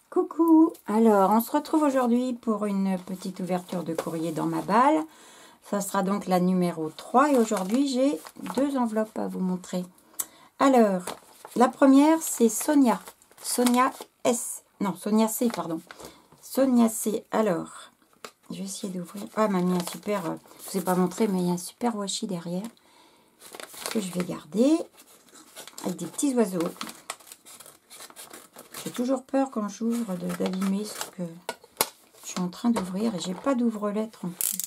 Coucou, alors on se retrouve aujourd'hui pour une petite ouverture de courrier dans ma balle. Ça sera donc la numéro 3 et aujourd'hui j'ai deux enveloppes à vous montrer. Alors, la première c'est Sonia. Sonia S. Non, Sonia C, pardon. Sonia C. Alors, je vais essayer d'ouvrir. Ah, m'a mis un super, je ne vous ai pas montré, mais il y a un super washi derrière que je vais garder avec des petits oiseaux. J'ai toujours peur quand j'ouvre d'abîmer ce que je suis en train d'ouvrir et j'ai pas d'ouvre-lettre en plus.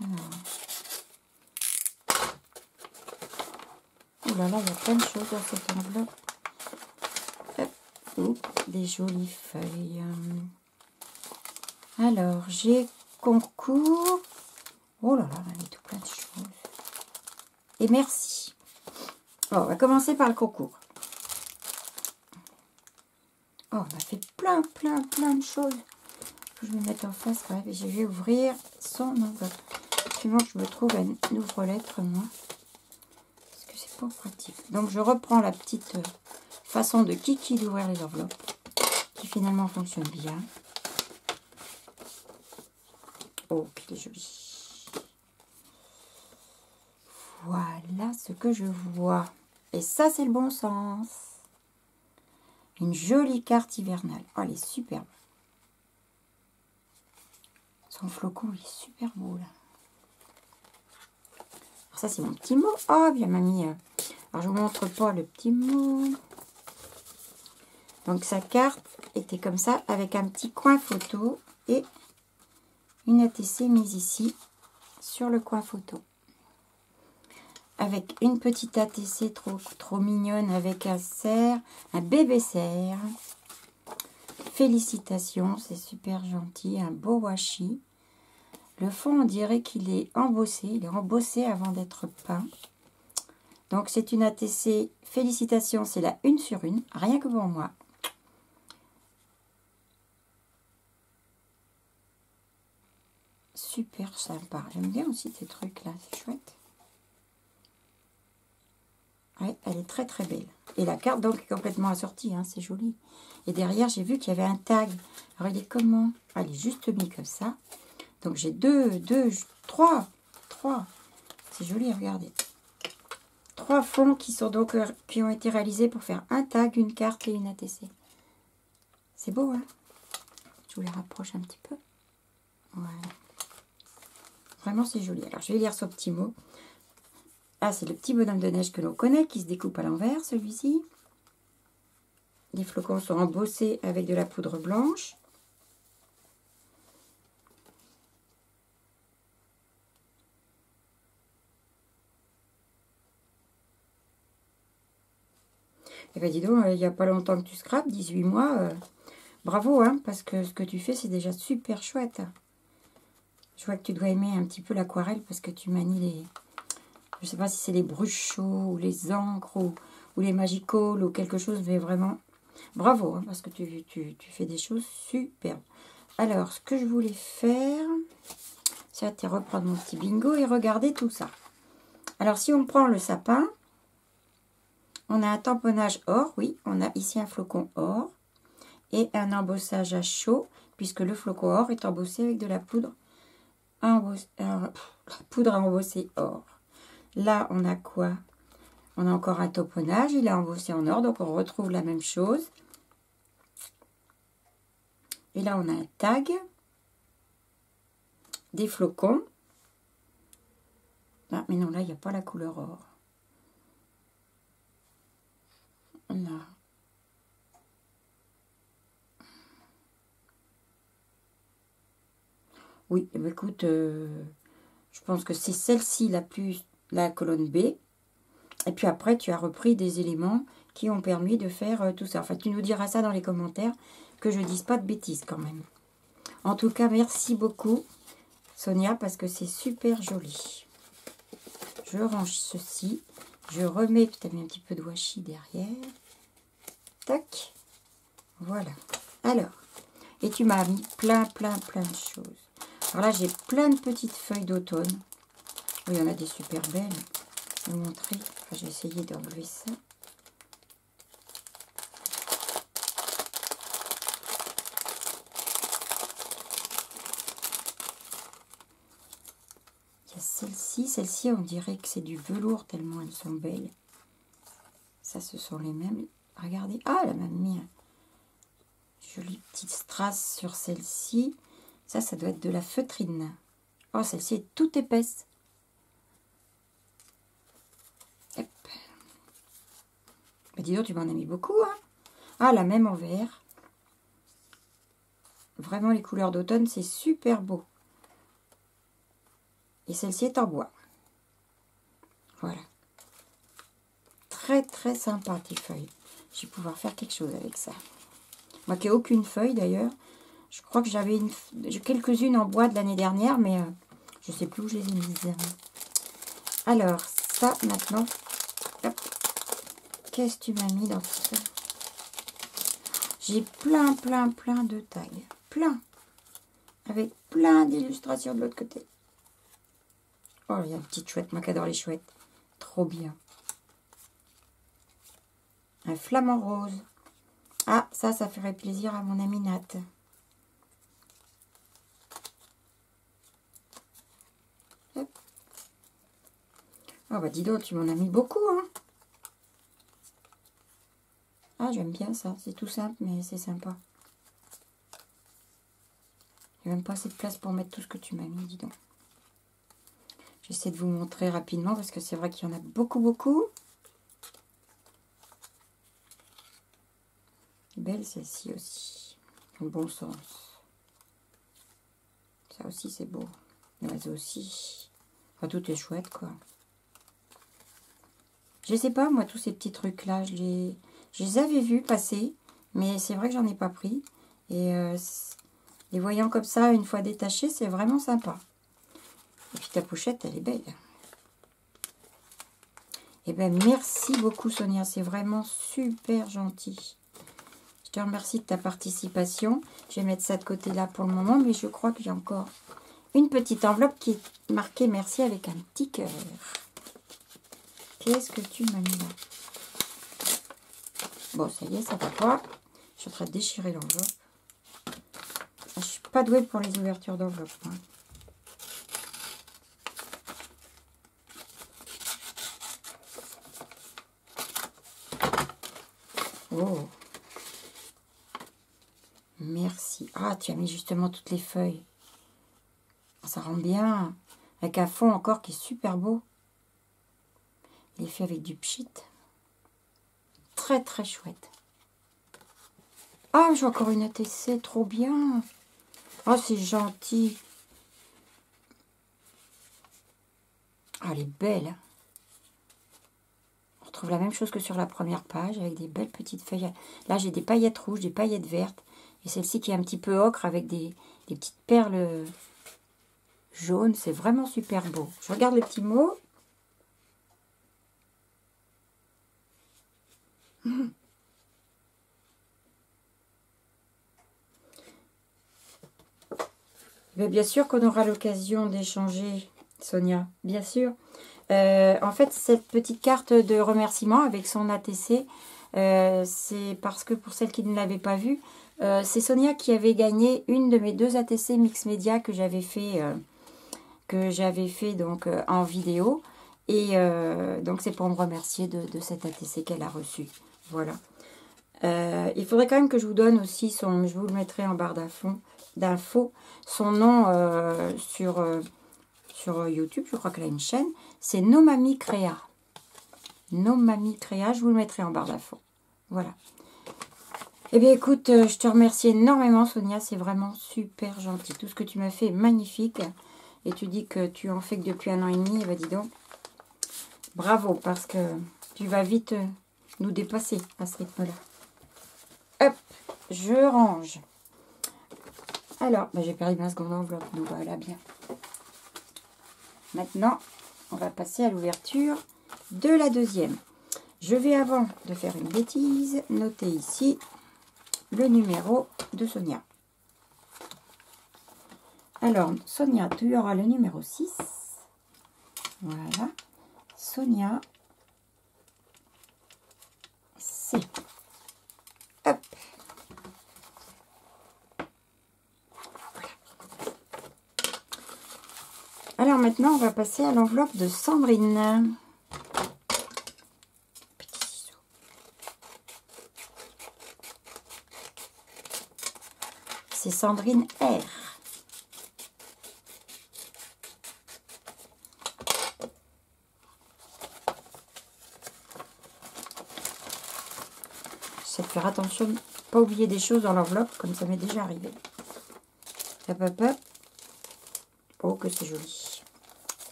Alors. Oh là là, il y a plein de choses dans cette enveloppe. Des jolies feuilles. Alors, j'ai concours. Oh là là, on a mis tout plein de choses. Et merci. Bon, on va commencer par le concours. Oh, on a fait plein de choses. Je vais me mettre en face quand même et je vais ouvrir son enveloppe. Sinon, je me trouve un ouvre-lettre, moi. Parce que c'est pas pratique. Donc, je reprends la petite façon de Kiki d'ouvrir les enveloppes. Qui finalement fonctionne bien. Oh, qu'il est joli. Voilà ce que je vois. Et ça, c'est le bon sens. Une jolie carte hivernale. Oh, elle est superbe. Son flocon, il est super beau, là. Alors ça, c'est mon petit mot. Oh, bien, mamie. Alors, je vous montre pas le petit mot. Donc, sa carte était comme ça, avec un petit coin photo et une ATC mise ici, sur le coin photo. Avec une petite ATC trop mignonne, avec un cerf, un bébé cerf. Félicitations, c'est super gentil, un beau washi. Le fond, on dirait qu'il est embossé. Il est embossé avant d'être peint. Donc, c'est une ATC. Félicitations, c'est la 1 sur 1. Rien que pour moi. Super sympa. J'aime bien aussi ces trucs-là. C'est chouette. Ouais, elle est très belle. Et la carte, donc, est complètement assortie. Hein, c'est joli. Et derrière, j'ai vu qu'il y avait un tag. Alors, il est comment? Ah, il est juste mis comme ça. Donc, j'ai trois. C'est joli, regardez. 3 fonds qui ont été réalisés pour faire un tag, une carte et une ATC. C'est beau, hein? Je vous les rapproche un petit peu. Voilà. Vraiment, c'est joli. Alors, je vais lire ce petit mot. Ah, c'est le petit bonhomme de neige que l'on connaît, qui se découpe à l'envers, celui-ci. Les flocons sont embossés avec de la poudre blanche. Et bien, dis donc, il n'y a pas longtemps que tu scrapes, 18 mois. Bravo, hein, parce que ce que tu fais, c'est déjà super chouette. Je vois que tu dois aimer un petit peu l'aquarelle parce que tu manies les... Je ne sais pas si c'est les brush chauds ou les encres ou les magicoles ou quelque chose, mais vraiment, bravo, hein, parce que tu fais des choses superbes. Alors, ce que je voulais faire, c'est reprendre mon petit bingo et regarder tout ça. Alors, si on prend le sapin, on a un tamponnage or, oui, on a ici un flocon or et un embossage à chaud, puisque le flocon or est embossé avec de la poudre à embosser or. Là, on a quoi? On a encore un tamponnage, il est embossé en or, donc on retrouve la même chose. Et là, on a un tag, des flocons. Ah, mais non, là, il n'y a pas la couleur or. Là. Oui, eh bien, écoute, je pense que c'est celle-ci la colonne B. Et puis après, tu as repris des éléments qui ont permis de faire tout ça. Enfin, tu nous diras ça dans les commentaires, que je ne dise pas de bêtises quand même. En tout cas, merci beaucoup, Sonia, parce que c'est super joli. Je range ceci. Je remets, tu as mis un petit peu de washi derrière. Tac. Voilà. Alors, et tu m'as mis plein de choses. Alors là, j'ai plein de petites feuilles d'automne. Oui, il y en a des super belles. Je vais vous montrer. Enfin, j'ai essayé d'enlever ça. celle-ci. Celle-ci, on dirait que c'est du velours tellement elles sont belles. Ça, ce sont les mêmes. Regardez. Ah, elle m'a mis un joli petite strass sur celle-ci. Ça doit être de la feutrine. Oh, celle-ci est toute épaisse. Hop. Bah, dis donc, tu m'en as mis beaucoup, hein. Ah, la même en vert. Vraiment, les couleurs d'automne, c'est super beau. Et celle-ci est en bois. Voilà. Très, très sympa, tes feuilles. Je vais pouvoir faire quelque chose avec ça. Moi qui n'ai aucune feuille, d'ailleurs. Je crois que j'avais quelques-unes en bois de l'année dernière, mais je ne sais plus où je les ai mises. Alors, ça, maintenant. Qu'est-ce que tu m'as mis dans tout ça? J'ai plein de tailles. Plein. Avec plein d'illustrations de l'autre côté. Oh, il y a une petite chouette. Moi qui adore les chouettes. Trop bien. Un flamant rose. Ah, ça ferait plaisir à mon amie Nat. Hop. Oh, bah dis donc, tu m'en as mis beaucoup, hein. Ah, j'aime bien ça. C'est tout simple, mais c'est sympa. Il n'y a même pas assez de place pour mettre tout ce que tu m'as mis, dis donc. J'essaie de vous montrer rapidement parce que c'est vrai qu'il y en a beaucoup. Belle celle-ci aussi. Dans le bon sens. Ça aussi, c'est beau. L'oiseau aussi. Enfin, tout est chouette, quoi. Je sais pas, moi, tous ces petits trucs-là, je les avais vus passer, mais c'est vrai que j'en ai pas pris. Et les voyant comme ça, une fois détachés, c'est vraiment sympa. Et puis ta pochette, elle est belle. Eh bien, merci beaucoup, Sonia. C'est vraiment super gentil. Je te remercie de ta participation. Je vais mettre ça de côté là pour le moment, mais je crois que j'ai encore une petite enveloppe qui est marquée merci avec un petit cœur. Qu'est-ce que tu m'as mis là? Bon, ça y est, ça va pas. Je suis en train de déchirer l'enveloppe. Je suis pas douée pour les ouvertures d'enveloppe. Hein. Oh. Merci. Ah, tu as mis justement toutes les feuilles. Ça rend bien. Avec un fond encore qui est super beau. Il est fait avec du pchit. Très, très chouette. Ah, j'ai encore une ATC. Trop bien. Oh, c'est gentil. Ah, elle est belle. On retrouve la même chose que sur la première page, avec des belles petites feuilles. Là, j'ai des paillettes rouges, des paillettes vertes. Et celle-ci qui est un petit peu ocre, avec des petites perles jaunes. C'est vraiment super beau. Je regarde les petits mots. Mais bien sûr qu'on aura l'occasion d'échanger, Sonia, bien sûr. En fait, cette petite carte de remerciement avec son ATC, c'est parce que pour celles qui ne l'avaient pas vue, c'est Sonia qui avait gagné une de mes 2 ATC Mix Media que j'avais fait, donc en vidéo. Et donc c'est pour me remercier de cette ATC qu'elle a reçue. Voilà. Il faudrait quand même que je vous donne aussi je vous le mettrai en barre d'infos, son nom sur YouTube, je crois qu'elle a une chaîne, c'est Nomami Créa. Nomami Créa, je vous le mettrai en barre d'infos. Voilà. Eh bien écoute, je te remercie énormément Sonia, c'est vraiment super gentil. Tout ce que tu m'as fait est magnifique. Et tu dis que tu en fais que depuis 1 an et demi, et ben dis donc, bravo, parce que tu vas vite nous dépasser à ce rythme-là. Hop, je range. Alors, ben, j'ai perdu ma seconde enveloppe, donc voilà, bien. Maintenant, on va passer à l'ouverture de la deuxième. Je vais, avant de faire une bêtise, noter ici le numéro de Sonia. Alors, Sonia, tu auras le numéro 6. Voilà. Sonia, C. Hop. Alors maintenant, on va passer à l'enveloppe de Sandrine. Petit ciseau. C'est Sandrine R. J'essaie de faire attention, pas oublier des choses dans l'enveloppe, comme ça m'est déjà arrivé. Hop, hop, hop. Oh, que c'est joli.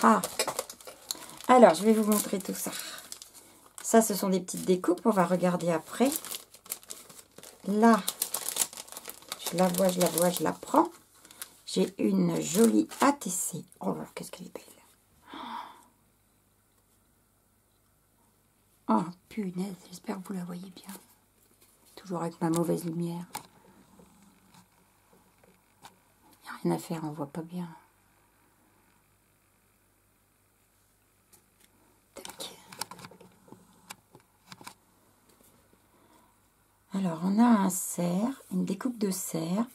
Ah, alors, je vais vous montrer tout ça. Ça, ce sont des petites découpes. On va regarder après. Là, je la vois, je la prends. J'ai une jolie ATC. Oh là, qu'est-ce qu'elle est belle. Oh, punaise, j'espère que vous la voyez bien. Toujours avec ma mauvaise lumière. Il n'y a rien à faire, on ne voit pas bien. Tac. Alors, on a un cerf, une découpe de cerf,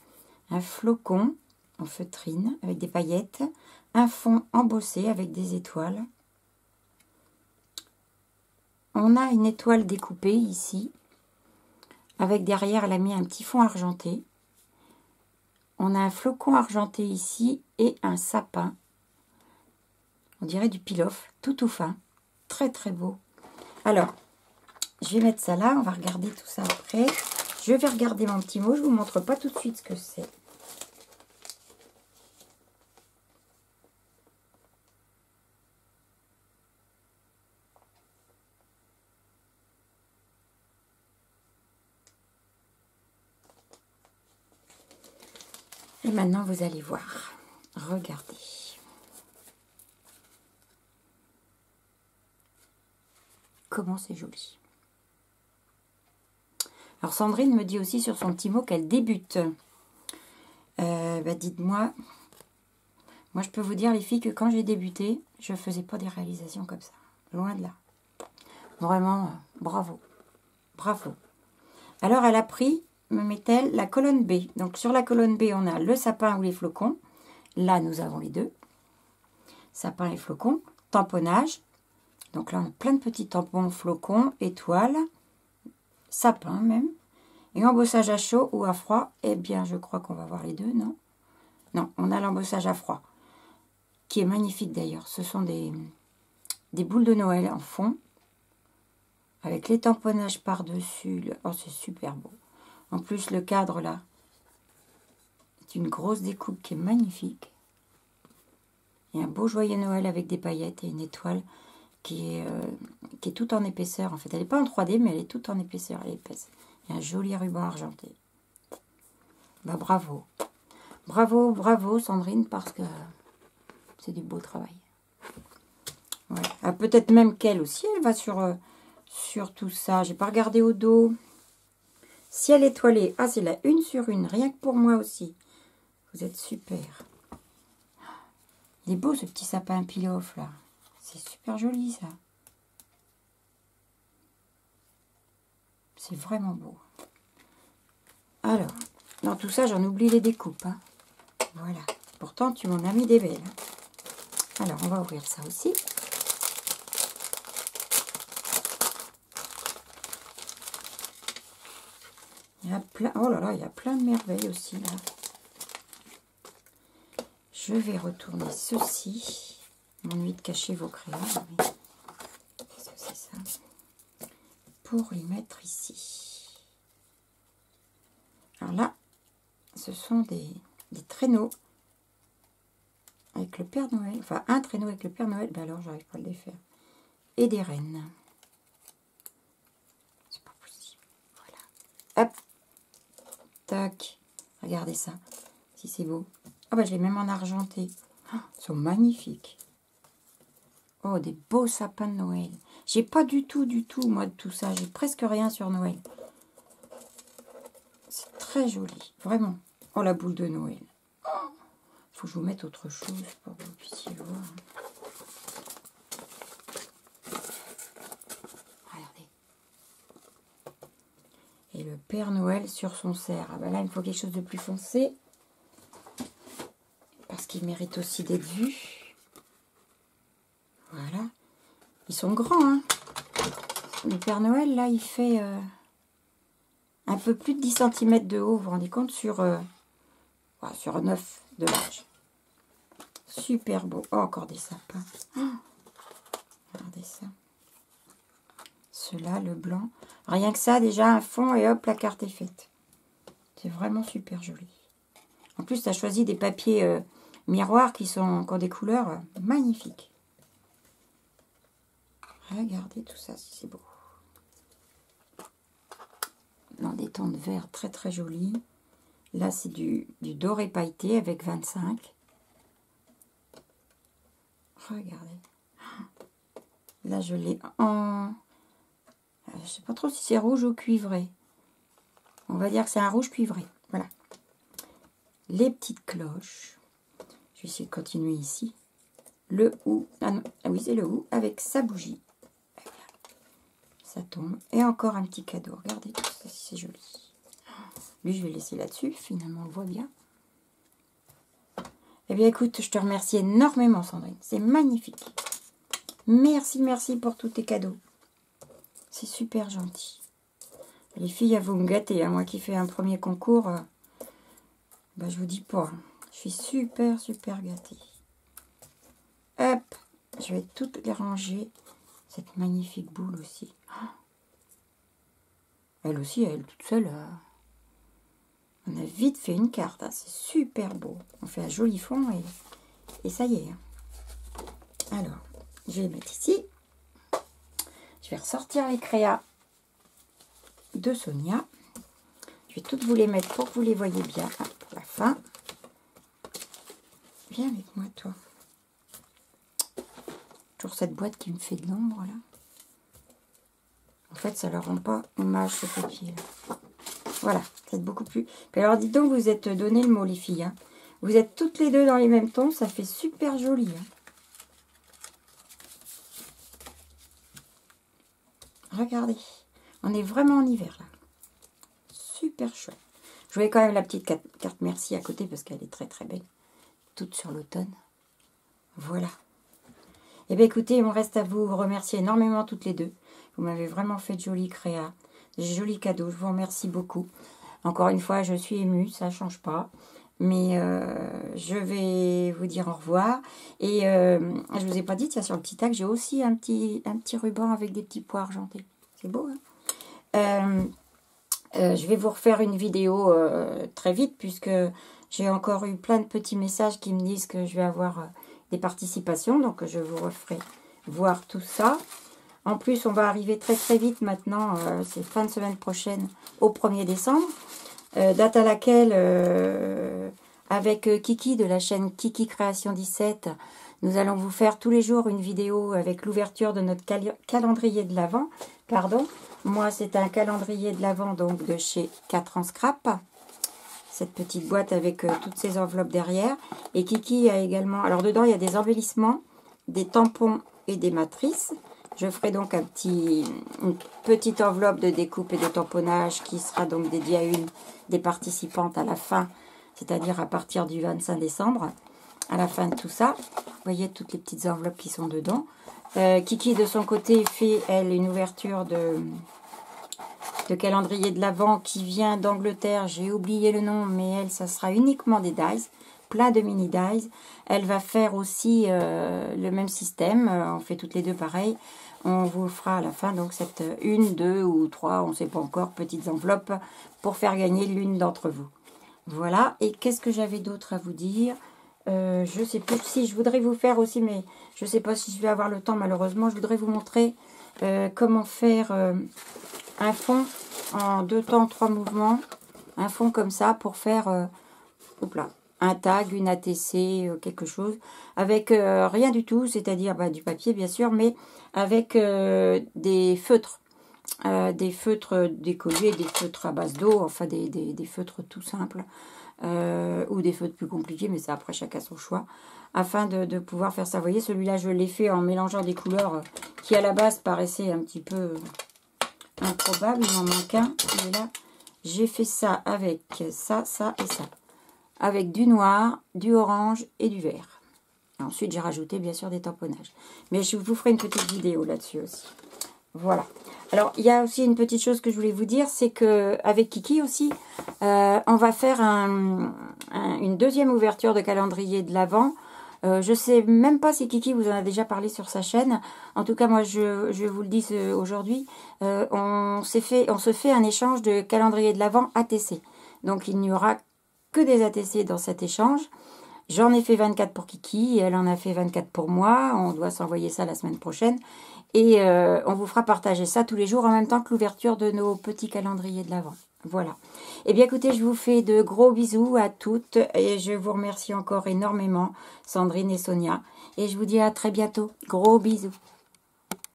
un flocon en feutrine avec des paillettes, un fond embossé avec des étoiles. On a une étoile découpée ici. Avec derrière, elle a mis un petit fond argenté. On a un flocon argenté ici et un sapin. On dirait du pilof, tout fin. Très très beau. Alors, je vais mettre ça là. On va regarder tout ça après. Je vais regarder mon petit mot. Je ne vous montre pas tout de suite ce que c'est. Et maintenant, vous allez voir. Regardez. Comment c'est joli. Alors, Sandrine me dit aussi sur son petit mot qu'elle débute. Dites-moi. Moi, je peux vous dire, les filles, que quand j'ai débuté, je ne faisais pas des réalisations comme ça. Loin de là. Vraiment, bravo. Bravo. Alors, elle a pris, me met-elle, la colonne B. Donc, sur la colonne B, on a le sapin ou les flocons. Là, nous avons les deux. Sapin et flocons. Tamponnage. Donc là, on a plein de petits tampons, flocons, étoiles, sapin même. Et embossage à chaud ou à froid. Eh bien, je crois qu'on va voir les deux, non? Non, on a l'embossage à froid. Qui est magnifique d'ailleurs. Ce sont des boules de Noël en fond. Avec les tamponnages par-dessus. Oh, c'est super beau. En plus, le cadre là, c'est une grosse découpe qui est magnifique. Et un beau joyeux Noël avec des paillettes et une étoile qui est toute en épaisseur. En fait, elle n'est pas en 3D, mais elle est toute en épaisseur. Elle est épaisse. Et un joli ruban argenté. Bah, bravo. Bravo, bravo Sandrine, parce que c'est du beau travail. Ouais. Ah, peut-être même qu'elle aussi, elle va sur tout ça. J'ai pas regardé au dos. Ciel étoilé. Ah, c'est la 1 sur 1. Rien que pour moi aussi. Vous êtes super. Il est beau ce petit sapin pilof là. C'est super joli ça. C'est vraiment beau. Alors, dans tout ça, j'en oublie les découpes. Hein. Voilà. Pourtant, tu m'en as mis des belles. Alors, on va ouvrir ça aussi. Il y a plein, oh là là, il y a plein de merveilles aussi là. Je vais retourner ceci. M'ennuie de cacher vos crayons. Qu'est-ce que c'est ça? Pour les mettre ici. Alors là, ce sont des traîneaux avec le Père Noël. Enfin, un traîneau avec le Père Noël. Ben alors, j'arrive pas à le défaire. Et des rennes. C'est pas possible. Voilà. Hop. Tac. Regardez ça. Si c'est beau. Ah bah je l'ai même en argenté. Oh, ils sont magnifiques. Oh, des beaux sapins de Noël. J'ai pas du tout, moi, de tout ça. J'ai presque rien sur Noël. C'est très joli. Vraiment. Oh, la boule de Noël. Oh, faut que je vous mette autre chose pour que vous puissiez voir. Regardez. Et le Père Noël sur son cerf. Ah ben là, il me faut quelque chose de plus foncé. Parce qu'il mérite aussi d'être vu. sont grands, hein. Le Père Noël, là, il fait un peu plus de 10 cm de haut, vous vous rendez compte, sur 9 de large. Super beau. Oh, encore des sapins. Oh, regardez ça. Ceux-là, le blanc. Rien que ça, déjà un fond et hop, la carte est faite. C'est vraiment super joli. En plus, tu as choisi des papiers miroirs qui ont des couleurs magnifiques. Regardez tout ça, si c'est beau. Dans des tons de vert très très jolis. Là, c'est du doré pailleté avec 25. Regardez. Là, je l'ai en... Je ne sais pas trop si c'est rouge ou cuivré. On va dire que c'est un rouge cuivré. Voilà. Les petites cloches. Je vais essayer de continuer ici. Le hou. Ah non. Ah oui, c'est le hou avec sa bougie. Voilà. Ça tombe. Et encore un petit cadeau. Regardez tout ça, si c'est joli. Lui, je vais laisser là-dessus. Finalement, on le voit bien. Eh bien, écoute, je te remercie énormément, Sandrine. C'est magnifique. Merci, merci pour tous tes cadeaux. C'est super gentil. Les filles, elles vont me gâter. Moi qui fais un premier concours, je vous dis pas. Je suis super, super gâtée. Hop, je vais toutes les ranger. Cette magnifique boule aussi. Elle aussi, elle toute seule. On a vite fait une carte. Hein. C'est super beau. On fait un joli fond et ça y est. Alors, je vais les mettre ici. Je vais ressortir les créas de Sonia. Je vais toutes vous les mettre pour que vous les voyez bien pour la fin. Viens avec moi, toi. Toujours cette boîte qui me fait de l'ombre, là. En fait, ça ne leur rend pas hommage, ce papier, là. Voilà, c'est beaucoup plus... Puis alors, dites donc, vous êtes donné le mot, les filles. Hein. Vous êtes toutes les deux dans les mêmes tons. Ça fait super joli. Hein. Regardez. On est vraiment en hiver, là. Super chouette. Je voulais quand même la petite carte merci à côté parce qu'elle est très très belle. Toute sur l'automne. Voilà. Eh bien écoutez, il me reste à vous remercier énormément toutes les deux. Vous m'avez vraiment fait de jolis créas, de jolis cadeaux. Je vous remercie beaucoup. Encore une fois, je suis émue, ça ne change pas. Mais je vais vous dire au revoir. Et je ne vous ai pas dit, tiens, sur le petit tac, j'ai aussi un petit ruban avec des petits pois argentés. C'est beau, hein. Je vais vous refaire une vidéo très vite puisque j'ai encore eu plein de petits messages qui me disent que je vais avoir des participations. Donc, je vous referai voir tout ça. En plus, on va arriver très très vite maintenant. C'est fin de semaine prochaine au 1er décembre. Date à laquelle, avec Kiki de la chaîne Kiki Création 17, nous allons vous faire tous les jours une vidéo avec l'ouverture de notre calendrier de l'Avent. Pardon. Moi, c'est un calendrier de l'Avent donc de chez 4 ans Scrap. Cette petite boîte avec toutes ces enveloppes derrière. Et Kiki a également... Alors, dedans, il y a des embellissements, des tampons et des matrices. Je ferai donc une petite enveloppe de découpe et de tamponnage qui sera donc dédiée à une des participantes à la fin, c'est-à-dire à partir du 25 décembre, à la fin de tout ça. Vous voyez toutes les petites enveloppes qui sont dedans. Kiki, de son côté, fait, elle, une ouverture de calendrier de l'Avent qui vient d'Angleterre. J'ai oublié le nom, mais elle, ça sera uniquement des dies, plein de mini dies. Elle va faire aussi le même système. On fait toutes les deux pareil. On vous fera à la fin, donc, cette 1, 2 ou 3, on ne sait pas encore, petites enveloppes pour faire gagner l'une d'entre vous. Voilà. Et qu'est-ce que j'avais d'autre à vous dire ? Je sais plus si je voudrais vous faire aussi, mais je sais pas si je vais avoir le temps malheureusement. Je voudrais vous montrer comment faire un fond en 2 temps, 3 mouvements. Un fond comme ça pour faire un tag, une ATC, quelque chose. Avec rien du tout, c'est-à-dire du papier bien sûr, mais avec des feutres. Des feutres décollés, des feutres à base d'eau, enfin des feutres tout simples. Ou des feutres plus compliqués, mais c'est après chacun son choix, afin de pouvoir faire ça. Vous voyez, celui-là, je l'ai fait en mélangeant des couleurs qui, à la base, paraissaient un petit peu improbables. Il m'en manque un. Et là, j'ai fait ça avec ça, ça et ça. Avec du noir, du orange et du vert. Et ensuite, j'ai rajouté bien sûr des tamponnages. Mais je vous ferai une petite vidéo là-dessus aussi. Voilà. Alors, il y a aussi une petite chose que je voulais vous dire, c'est que avec Kiki aussi, on va faire une deuxième ouverture de calendrier de l'Avent. Je sais même pas si Kiki vous en a déjà parlé sur sa chaîne. En tout cas, moi, je vous le dis aujourd'hui. On se fait un échange de calendrier de l'Avent ATC. Donc, il n'y aura que des ATC dans cet échange. J'en ai fait 24 pour Kiki, elle en a fait 24 pour moi. On doit s'envoyer ça la semaine prochaine. Et on vous fera partager ça tous les jours en même temps que l'ouverture de nos petits calendriers de l'Avent. Voilà. Eh bien écoutez, je vous fais de gros bisous à toutes. Et je vous remercie encore énormément, Sandrine et Sonia. Et je vous dis à très bientôt. Gros bisous.